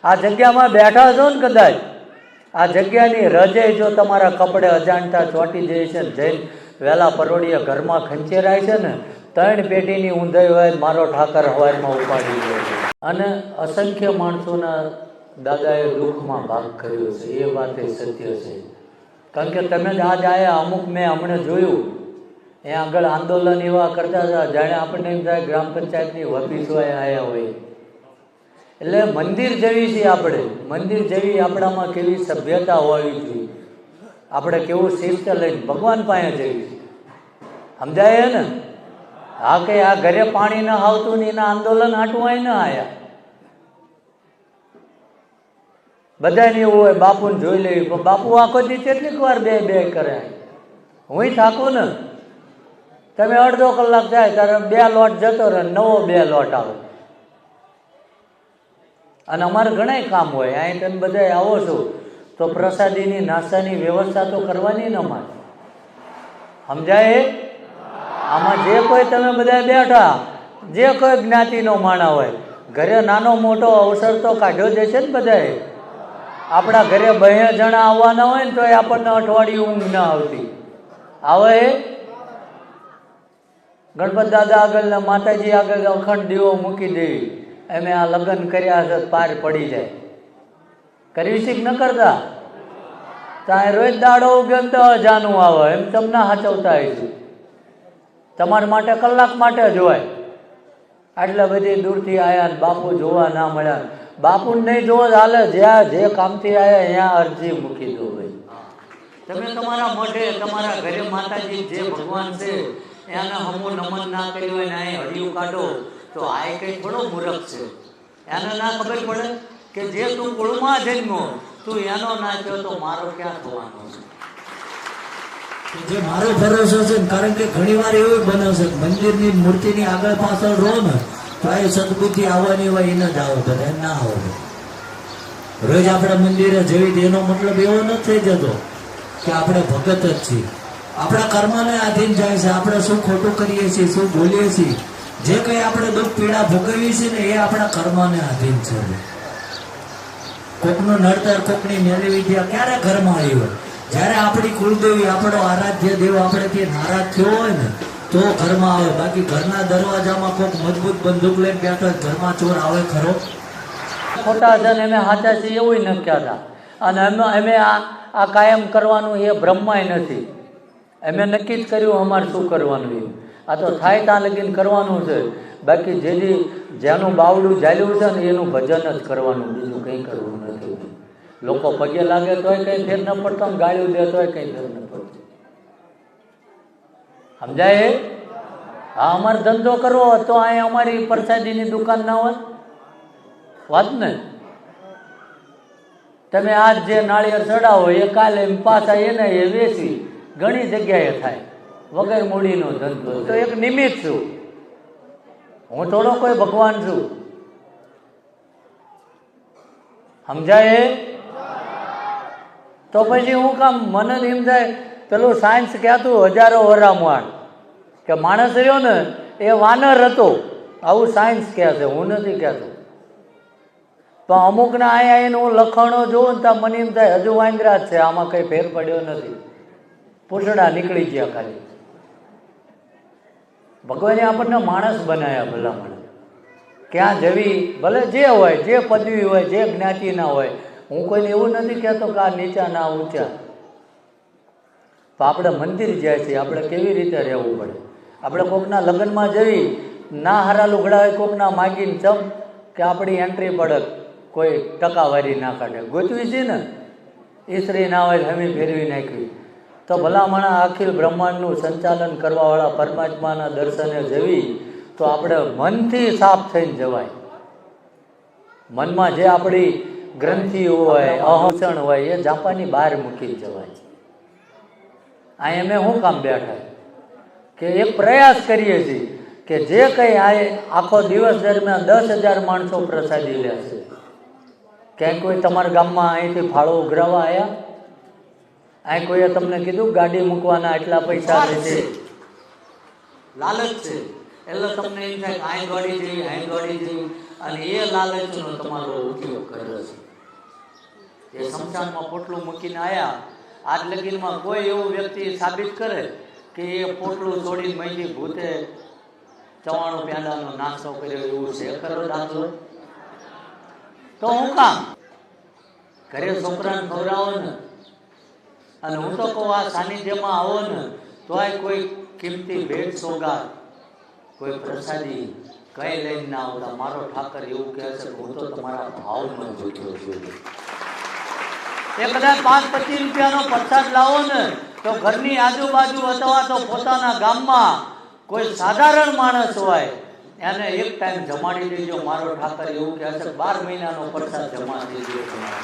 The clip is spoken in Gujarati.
આ જગ્યામાં બેઠા છો ને કદાચ આ જગ્યાની રજે જો તમારા કપડે અજાણતા ચોંટી જાય છે ને જઈને વહેલા પરોડીએ ઘરમાં ખંચેરાય છે ને 3 પેઢીની ઊંધાઈ હોય મારો ઠાકર હવારમાં ઉપાડી ગયો છે. અને અસંખ્ય માણસોના દાદાએ દુઃખમાં ભાગ કર્યો છે. એ વાત એ સત્ય છે. કારણ કે તમે જ આજ આયા અમુક મેં હમણાં જોયું એ આગળ આંદોલન એવા કરતા હતા જાણે આપણને એમ થાય ગ્રામ પંચાયતની ઓફિસો આવ્યા હોય. એટલે મંદિર જેવી છે આપણે, મંદિર જેવી આપણામાં કેવી સભ્યતા હોવી જોઈએ, આપણે કેવું શિસ્ત લઈને ભગવાન પાસે જઈએ. સમજાય ને? હા કે આ ઘરે પાણી ન આવતું ને એના આંદોલન હાટું હોય ને આયા બધાને એવું હોય બાપુને જોઈ લેવી, પણ બાપુ આખો દી કેટલીક વાર બે કરે. હું થાકું ને, તમે અડધો કલાક જાય ત્યારે 2 લોટ જતો રહે, નવો 2 લોટ આવે. અને અમારે ઘણા કામ હોય. અહીં તમે બધા આવો છો તો પ્રસાદીની નાસ્તાની વ્યવસ્થા તો કરવાની ને અમારે. સમજાય? આમાં જે કોઈ તમે બધા બેઠા જે કોઈ જ્ઞાતિનો માણા હોય ઘરે નાનો મોટો અવસર તો કાઢ્યો જ છે ને બધાએ. આપણા ઘરે 2 જણા આવવાના હોય ને તો આપણને અઠવાડિયું ઊંઘ ના આવતી આવે. ગણપત દાદા આગળ ને માતાજી આગળ અખંડ દીવો મૂકી દેવી, અમે આ લગ્ન કર્યા છે પાર પડી જાય. કરવી છે કે ન કરતા? ત્યાં રોજ દાડો ઉગે તો જાનું આવે એમ તમને હાચવતા આવીશું. તમારા માટે કલાક માટે જ હોય. આટલા બધી દૂરથી આવ્યા બાપુ જોવા ના મળ્યા. બાપુને નહીં જોવો હાલે, જ્યાં જે કામથી આવ્યા ત્યાં અરજી મૂકી દો. ભાઈ તમે તમારા મોઢે તમારા ઘરે માતાજી જે ભગવાન છે એને હમો નમન ના કર્યું હોય ને અહીં હડિયું કાઢો તો આ કઈ થોડો મૂર્ખ છે. એને ના ખબર પડે કે જે તું કુળમાં જન્મો તું એનો ના થયો તો મારો ક્યાં થવાનો છે? જે મારો ભરોસો છે, કારણ કે ઘણી વાર એવું બને છે મંદિરની મૂર્તિની આગળ પાછળ રહો ને તો એ સદબુદ્ધિ આવવાની હોય એને જ આવો, બધા ના આવો. રોજ આપણે મંદિરે જઈએ એનો મતલબ એવો ન થઈ જતો કે આપણે ભગત જ છીએ. આપણા કર્મને આધીન જાય છે. આપણે શું ખોટું કરીએ છીએ, શું બોલીએ છીએ, જે કંઈ આપણે દુઃખ પીડા ભોગવીએ છીએ ને એ આપણા કર્મને આધીન છે. કોકનું નડતર કોકની મેલી વિદ્યા ક્યારે ઘરમાં આવી હોય? જ્યારે આપણી કુળદેવી આપણો આરાધ્ય દેવ આપણેથી નારાજ થયો હોય ને તો ઘરમાં આવે. બાકી ઘરના દરવાજામાં કોઈક મજબૂત બંદૂક લઈને બેઠો ઘરમાં ચોર આવે ખરો? ખોટા છે ને અમે સાચા છીએ એવું નથી કહેતા. અને અમે આ કાયમ કરવાનું એ બ્રહ્માય નથી. અમે નક્કી જ કર્યું અમારે શું કરવાનું એ. આ તો થાય ત્યાં લગીને કરવાનું છે. બાકી જેનું બાવડું ઝાલ્યું છે ને એનું ભજન જ કરવાનું, બીજું કંઈ કરવું નથી. લોકો પગે લાગે તોય કંઈ ફેર ન પડતો, ગાળ્યું દે તોય કંઈ ફેર ન પડતો. સમજાય? હા, અમારે ધંધો કરવો તો અહીંયા અમારી પ્રસાદીની દુકાન ના હોય વાત ને. તમે આજ જે નાળિયેર ચડાવો એ કાલે પાછા એને એ વેચી ઘણી જગ્યાએ થાય. વગર મૂડીનો ધંધો તો એક નિમિત્ત છું. હું થોડો કોઈ ભગવાન છું. સમજાય? તો પછી હું કામ મને એમ થાય પેલું સાયન્સ કહેતું 1000 વરામણ કે માણસ રહ્યો ને એ વાનર હતો, આવું સાયન્સ કહે છે, હું નથી કહેતો. પણ અમુકના અહીંયા એને હું લખાણો જોઉં ને ત્યાં મને એમ થાય હજુ વાંદરા જ છે, આમાં કંઈ ફેર પડ્યો નથી, પૂછડા નીકળી ગયા ખાલી. ભગવાને આપણને માણસ બનાવ્યા ભલામણ. ક્યાં જવી ભલે જે હોય, જે પદવી હોય, જે જ્ઞાતિના હોય, હું કોઈને એવું નથી કહેતો કે આ નીચા ના ઊંચા. તો આપણે મંદિર જાય છે, આપણે કેવી રીતે રહેવું પડે? આપણે કોકના લગ્નમાં જવી ના હારા લુગડા હોય કોકના માગીને ચમ કે આપણી એન્ટ્રી પડે, કોઈ ટકાવારી ના કાઢે, ગોતવી છે ને ઈસરી ના હોય હમી ફેરવી નાખવી. તો ભલામણા અખિલ બ્રહ્માંડનું સંચાલન કરવાવાળા પરમાત્માના દર્શને જવી તો આપણે મનથી સાફ થઈને જવાય. મનમાં જે આપણી ગ્રંથિ હોય, અહંસણ હોય એ જાપાની બહાર મૂકી જવાય. અહીં અમે શું કામ બેઠા કે એક પ્રયાસ કરીએ છીએ કે જે કંઈ આખો દિવસ દરમિયાન 10,000 માણસો પ્રસાદી લે છે. ક્યાંય કોઈ તમારા ગામમાં અહીંથી ફાળો ઉઘરાવા આવ્યા? અહીં કોઈએ તમને કીધું ગાડી મૂકવાના એટલા પૈસા લેશે? લાલચ છે એટલે તમને એમ થાય અહીં દોડી જઈએ, અહીં દોડી જઈએ. અને એ લાલચનો તમારો ઉપયોગ કર્યો છે. એ શમશાનમાં પોટલું મૂકીને આવ્યા, આજ લગીનમાં કોઈ એવું વ્યક્તિ સાબિત કરે કે એ પોટલું છોડીને મૈજી ભૂતે 94 પ્યાદાનો નાસ્તો કર્યો એવું છે ખરો દાખલો? તો હું કામ ઘરે છોકરાને ખવડાવો ને, અને હું તો કહું આ સાનિધ્યમાં આવો ને તો આ કોઈ કિંમતી ભેટ સોગાદ, કોઈ પ્રસાદી કઈ લઈને ના આવતા. મારો ઠાકર એવું કહે છે કે હું તો તમારા ભાવનો જોઈતો છું. એ કદાચ 5-25 રૂપિયાનો પ્રસાદ લાવો ને તો ઘરની આજુબાજુ અથવા તો પોતાના ગામમાં કોઈ સાધારણ માણસ હોય એને એક ટાઈમ જમાડી દેજો. મારો ઠાકર એવું કહે છે 12 મહિનાનો પ્રસાદ જમાડી દેજો તમારે.